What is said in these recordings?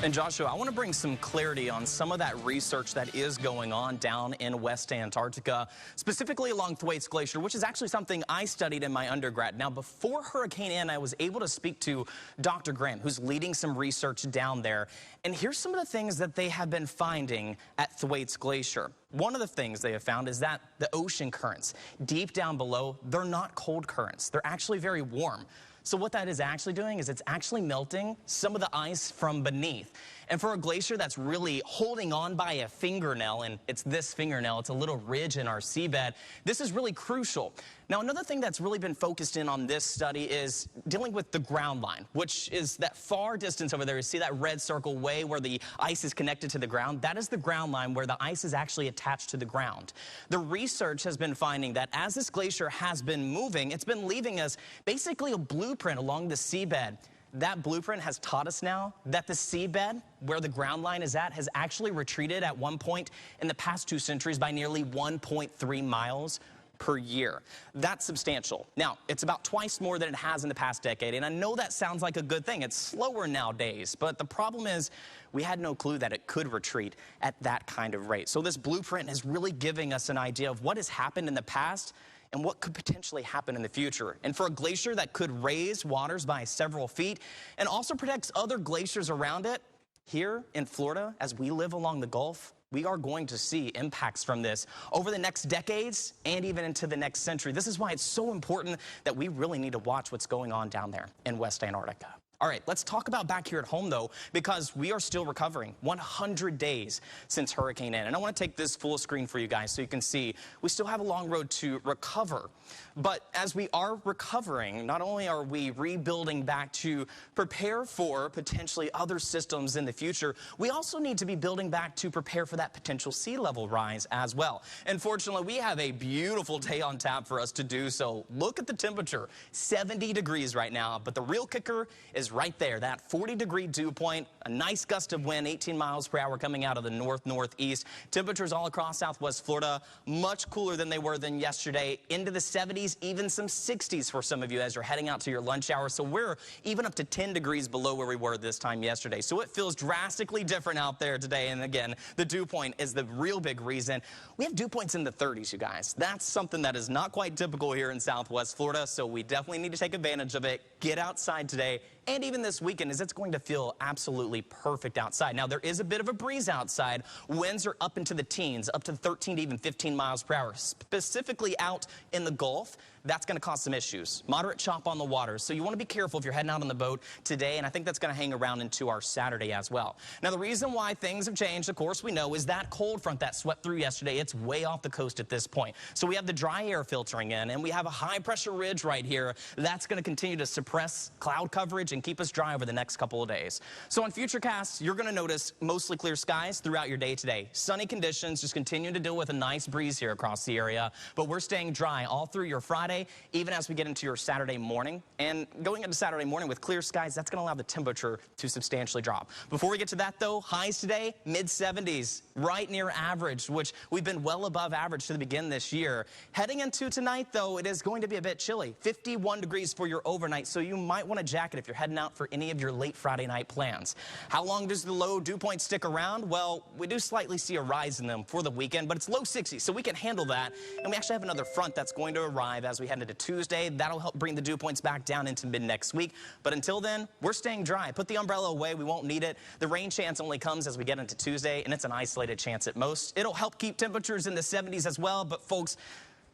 And Joshua, I want to bring some clarity on some of that research that is going on down in West Antarctica, specifically along Thwaites Glacier, which is actually something I studied in my undergrad. Now, before Hurricane Ian, I was able to speak to Dr. Graham, who's leading some research down there. And here's some of the things that they have been finding at Thwaites Glacier. One of the things they have found is that the ocean currents deep down below, they're not cold currents. They're actually very warm. So what that is actually doing is it's actually melting some of the ice from beneath. And for a glacier that's really holding on by a fingernail, and it's this fingernail, it's a little ridge in our seabed, this is really crucial. Now, another thing that's really been focused in on this study is dealing with the ground line, which is that far distance over there. You see that red circle way where the ice is connected to the ground? That is the ground line where the ice is actually attached to the ground. The research has been finding that as this glacier has been moving, it's been leaving us basically a blueprint along the seabed. That blueprint has taught us now that the seabed, where the ground line is at, has actually retreated at one point in the past 2 centuries by nearly 1.3 miles per year. That's substantial. Now, it's about twice more than it has in the past decade, and I know that sounds like a good thing. It's slower nowadays, but the problem is we had no clue that it could retreat at that kind of rate. So this blueprint is really giving us an idea of what has happened in the past and what could potentially happen in the future. And for a glacier that could raise waters by several feet and also protects other glaciers around it, here in Florida, as we live along the Gulf, we are going to see impacts from this over the next decades and even into the next century. This is why it's so important that we really need to watch what's going on down there in West Antarctica. All right, let's talk about back here at home, though, because we are still recovering 100 days since Hurricane Ian. And I want to take this full screen for you guys so you can see we still have a long road to recover. But as we are recovering, not only are we rebuilding back to prepare for potentially other systems in the future, we also need to be building back to prepare for that potential sea level rise as well. And fortunately, we have a beautiful day on tap for us to do so. Look at the temperature, 70 degrees right now, but the real kicker is right there, that 40-degree dew point, a nice gust of wind, 18 miles per hour coming out of the north-northeast. Temperatures all across Southwest Florida, much cooler than they were than yesterday, into the 70s, even some 60s for some of you as you're heading out to your lunch hour. So we're even up to 10 degrees below where we were this time yesterday. So it feels drastically different out there today. And again, the dew point is the real big reason. We have dew points in the 30s, you guys. That's something that is not quite typical here in Southwest Florida. So we definitely need to take advantage of it. Get outside today. And even this weekend, as it's going to feel absolutely perfect outside. Now, there is a bit of a breeze outside. Winds are up into the teens, up to 13 to even 15 miles per hour. Specifically out in the Gulf, that's going to cause some issues. Moderate chop on the water. So you want to be careful if you're heading out on the boat today, and I think that's going to hang around into our Saturday as well. Now, the reason why things have changed, of course, we know, is that cold front that swept through yesterday. It's way off the coast at this point. So we have the dry air filtering in, and we have a high-pressure ridge right here. That's going to continue to suppress cloud coverage and keep us dry over the next couple of days. So on Futurecast, you're going to notice mostly clear skies throughout your day today. Sunny conditions, just continue to deal with a nice breeze here across the area. But we're staying dry all through your Friday, even as we get into your Saturday morning. And going into Saturday morning with clear skies, that's going to allow the temperature to substantially drop. Before we get to that, though, highs today, mid-70s, right near average, which we've been well above average to the begin this year. Heading into tonight, though, it is going to be a bit chilly. 51 degrees for your overnight, so you might want a jacket if you're heading out for any of your late Friday night plans. How long does the low dew point stick around? Well, we do slightly see a rise in them for the weekend, but it's low 60s, so we can handle that. And we actually have another front that's going to arrive as we head into Tuesday. That'll help bring the dew points back down into mid next week. But until then, we're staying dry. Put the umbrella away. We won't need it. The rain chance only comes as we get into Tuesday, and it's an isolated chance at most. It'll help keep temperatures in the 70s as well. But folks,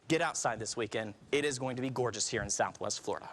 get outside this weekend. It is going to be gorgeous here in Southwest Florida.